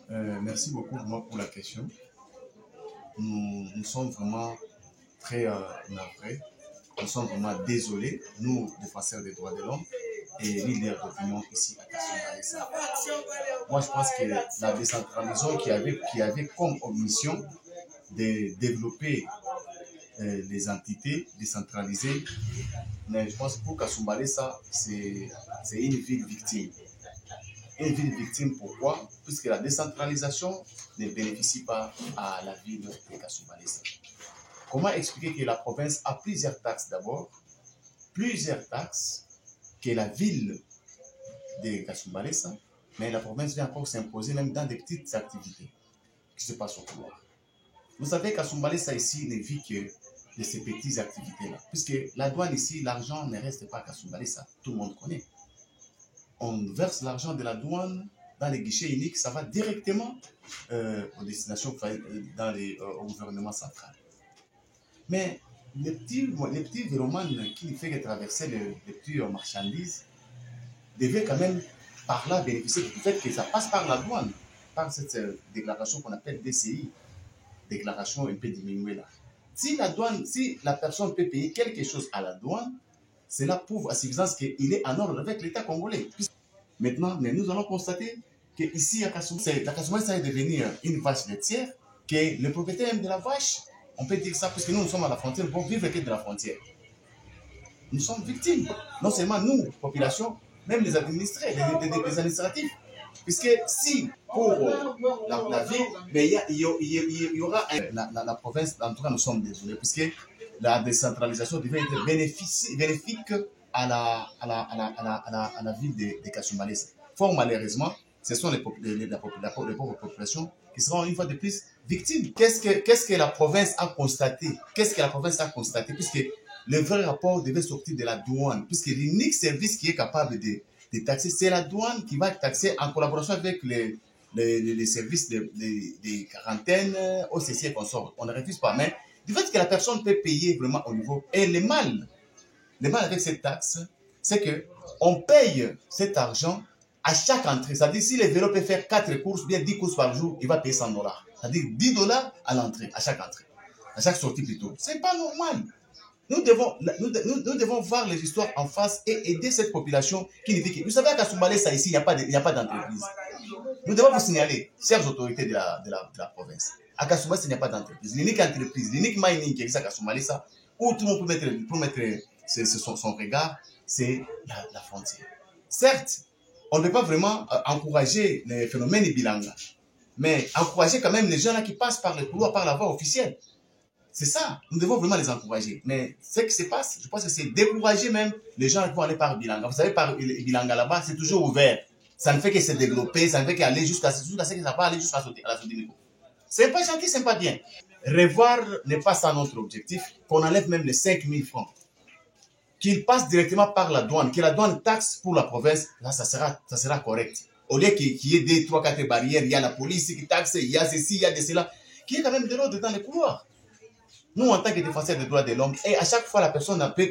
Merci beaucoup vraiment pour la question. Nous sommes vraiment très navrés. Nous sommes vraiment désolés, nous, défenseurs des droits de l'homme et leaders d'opinion ici à Kasumbalesa. Moi, je pense que la décentralisation qui avait comme mission de développer les entités décentralisées, mais je pense que pour Kasumbalesa, c'est une ville victime. Une ville victime, pourquoi? Puisque la décentralisation ne bénéficie pas à la ville de Kasumbalesa. Comment expliquer que la province a plusieurs taxes d'abord, plusieurs taxes que la ville de Kasumbalesa, mais la province vient encore s'imposer même dans des petites activités qui se passent au couloir. Vous savez Kasumbalesa ici ne vit que de ces petites activités-là, puisque la douane ici, l'argent ne reste pas à Kasumbalesa, tout le monde connaît. On verse l'argent de la douane dans les guichets uniques, ça va directement aux destinations, au gouvernement central. Mais les petits vélomanes qui ne font que traverser les petites marchandises devaient quand même par là bénéficier du fait que ça passe par la douane, par cette déclaration qu'on appelle DCI, déclaration un peu diminuée là. Si la personne peut payer quelque chose à la douane, cela prouve à suffisance qu'il est en ordre avec l'État congolais. Maintenant, mais nous allons constater qu'ici, la Kasumbalesa est devenue une vache laitière, que le propriétaire même de la vache, on peut dire ça, parce que nous sommes à la frontière, pour vivre que de la frontière. Nous sommes victimes, non seulement nous, population, même les administrés, les administratifs. Puisque si pour la ville, mais il y aura la province, en tout cas nous sommes désolés, puisque la décentralisation devait être bénéfique à la ville de Kasumbalesa. Fort malheureusement, ce sont les pauvres populations qui seront une fois de plus victimes. Qu'est-ce que la province a constaté? Qu'est-ce que la province a constaté? Puisque le vrai rapport devait sortir de la douane, puisque l'unique service qui est capable de taxer, c'est la douane qui va taxer en collaboration avec les services de quarantaine, OCC et consorts. On ne refuse pas, mais du fait que la personne peut payer vraiment au niveau. Et le mal avec cette taxe, c'est qu'on paye cet argent à chaque entrée. C'est-à-dire, si le vélo peut faire 4 courses, bien 10 courses par jour, il va payer 100 $. C'est-à-dire 10 $ à l'entrée, à chaque entrée, à chaque sortie plutôt. Ce n'est pas normal. Nous devons voir les histoires en face et aider cette population qui ne vit que. Vous savez, à Kasumbalesa, ici, il n'y a pas d'entreprise. Nous devons vous signaler, chères autorités de la province, à Kasumbalesa, il n'y a pas d'entreprise. L'unique entreprise, l'unique mining qui existe à Kasumbalesa, où tout le monde peut mettre son regard, c'est la frontière. Certes, on ne peut pas vraiment encourager les phénomènes bilanga, mais encourager quand même les gens là qui passent par le couloir, par la voie officielle. C'est ça, nous devons vraiment les encourager. Mais ce qui se passe, je pense que c'est décourager même les gens qui vont aller par Bilanga. Vous savez, par Bilanga là-bas, c'est toujours ouvert. Ça ne fait que se développer, ça ne fait qu'aller jusqu'à ce que ça va aller jusqu'à la Sodinico. C'est pas gentil, c'est pas bien. Revoir n'est pas ça notre objectif, qu'on enlève même les 5 000 francs. Qu'il passe directement par la douane, que la douane taxe pour la province, là, ça sera correct. Au lieu qu'il y ait des 3-4 barrières, il y a la police qui taxe, il y a ceci, il y a de cela, qu'il y ait quand même de l'ordre dans les couloirs. Nous, en tant que défenseurs des droits de l'homme, et à chaque fois,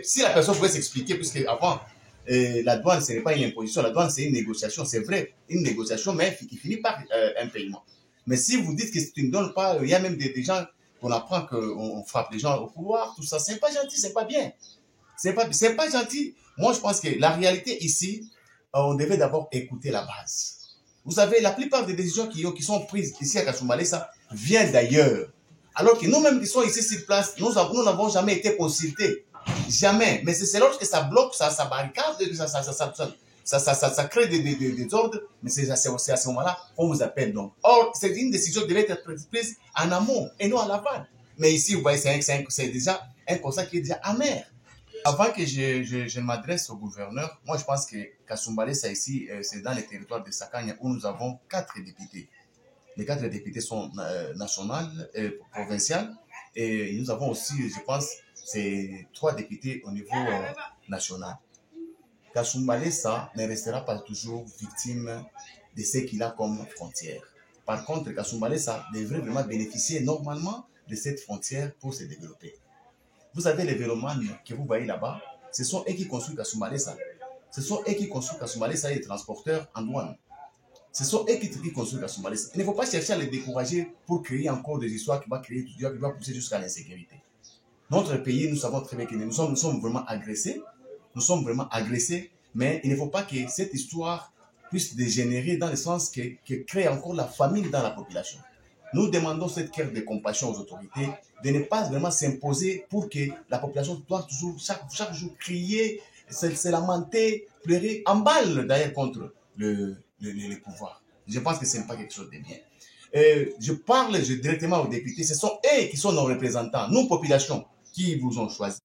si la personne pouvait s'expliquer, puisque avant, la douane, ce n'est pas une imposition, la douane, c'est une négociation, c'est vrai, une négociation, mais qui finit par un paiement. Mais si vous dites que tu ne donnes pas, il y a même des gens qu'on apprend qu'on frappe les gens au couloir, tout ça, c'est pas gentil, c'est pas bien. C'est pas gentil. Moi, je pense que la réalité ici, on devait d'abord écouter la base. Vous savez, la plupart des décisions qui sont prises ici à Kasumbalesa viennent d'ailleurs. Alors que nous-mêmes qui sommes ici sur place, nous n'avons jamais été consultés. Jamais. Mais c'est lorsque ça bloque, ça barricade, ça crée des ordres. Mais c'est à ce moment-là qu'on vous appelle donc. Or, c'est une décision qui devait être prise en amont et non à l'aval. Mais ici, vous voyez, c'est déjà un constat qui est déjà amer. Avant que je m'adresse au gouverneur, moi je pense que Kasumbalesa ici, c'est dans les territoires de Sakanya où nous avons 4 députés. Les 4 députés sont nationaux, provinciaux, et nous avons aussi, je pense, ces 3 députés au niveau national. Kasumbalesa ne restera pas toujours victime de ce qu'il a comme frontière. Par contre, Kasumbalesa devrait vraiment bénéficier normalement de cette frontière pour se développer. Vous avez les vélomanes que vous voyez là-bas, ce sont eux qui construisent Kasumbalesa. Ce sont eux qui construisent Kasumbalesa et les transporteurs en douane. Ce sont eux qui construisent Kasumbalesa. Il ne faut pas chercher à les décourager pour créer encore des histoires qui vont créer, qui vont pousser jusqu'à l'insécurité. Notre pays, nous savons très bien que nous sommes vraiment agressés. Nous sommes vraiment agressés, mais il ne faut pas que cette histoire puisse dégénérer dans le sens que crée encore la famine dans la population. Nous demandons cette cœur de compassion aux autorités de ne pas vraiment s'imposer pour que la population doit toujours, chaque jour, crier, se lamenter, pleurer, en balle d'ailleurs contre le pouvoir. Je pense que ce n'est pas quelque chose de bien. Je parle directement aux députés, ce sont eux qui sont nos représentants, nous, population, qui vous ont choisi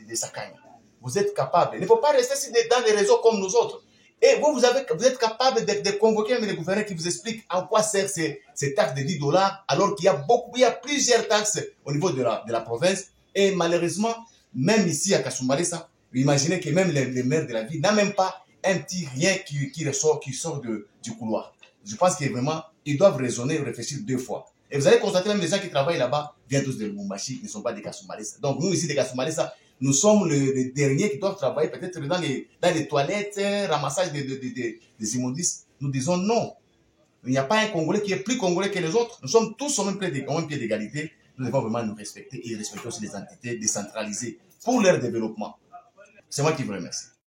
de Sakanya. Vous êtes capables. Il ne faut pas rester dans les réseaux comme nous autres. Et vous êtes capable de convoquer les gouverneurs qui vous expliquent en quoi sert ces taxes de 10 $, alors qu'il y a plusieurs taxes au niveau de la province. Et malheureusement, même ici à Kasumbalesa, imaginez que même les maires de la ville n'ont même pas un petit rien qui sort du couloir. Je pense que vraiment, ils doivent raisonner, réfléchir 2 fois. Et vous allez constater même les gens qui travaillent là-bas viennent tous de Lubumbashi, ne sont pas des Kasumbalesa. Donc nous ici, des Kasumbalesa, nous sommes les derniers qui doivent travailler peut-être dans les toilettes, ramassage des immondices. Nous disons non. Il n'y a pas un Congolais qui est plus Congolais que les autres. Nous sommes tous au même pied d'égalité. Nous devons vraiment nous respecter et respecter aussi les entités décentralisées pour leur développement. C'est moi qui vous remercie.